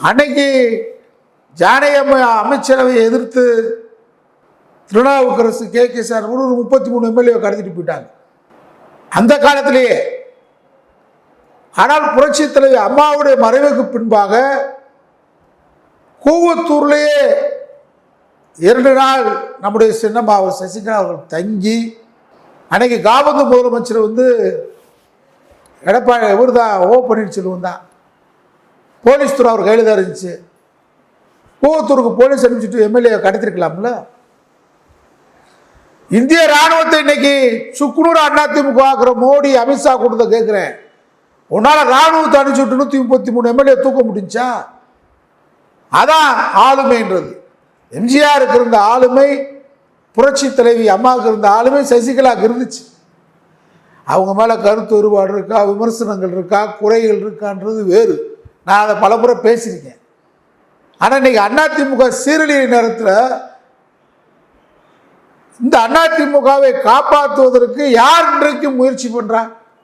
அன்னைக்கு ஜானகி அமைச்சரவையை எதிர்த்து திருநாவுக்கரசு கே சார் ஒரு 33 எம்எல்ஏ கடத்திட்டு போயிட்டாங்க அந்த காலத்திலேயே. ஆனால் புரட்சி தலைவி அம்மாவுடைய மறைவுக்கு பின்பாக கூவத்தூர்லேயே 2 நாள் நம்முடைய சின்னம்மாவை சசிகலா அவர்கள் தங்கி, அன்னைக்கு காபந்து முதலமைச்சர் எடப்பாடி இவர் தான், ஓ பன்னீர்செல்வம் தான், போலீஸ் துறை அவர் கையில் தான் இருந்துச்சு. கூவத்தூருக்கு போலீஸ் அனுப்பிச்சுட்டு எம்எல்ஏ கடத்திருக்கலாம்ல. இந்திய ராணுவத்தை இன்னைக்கு சுக்குநூறு அதிமுக ஆக்குற மோடி அமித்ஷா கொடுத்த கேட்கிறேன், உன்னால ராணுவத்தை அனுப்பிச்சுட்டு 133 எம்எல்ஏ தூக்க முடிஞ்சா? அதான் ஆளுமைன்றது. எம்ஜிஆருக்கு இருந்த ஆளுமை, புரட்சி தலைவி அம்மாவுக்கு இருந்த ஆளுமை சசிகலாவுக்கு இருந்துச்சு. அவங்க மேலே கருத்து வேறுபாடு இருக்கா, விமர்சனங்கள் இருக்கா, குறைகள் இருக்கான்றது வேறு. நான் அதை பலமுறை பேசியிருக்கேன். ஆனால் இன்னைக்கு அதிமுக சீரழிய நேரத்தில் இந்த அதிமுகவை காப்பாற்றுவதற்கு யார் இன்றைக்கு முயற்சி பண்ணுறாங்க?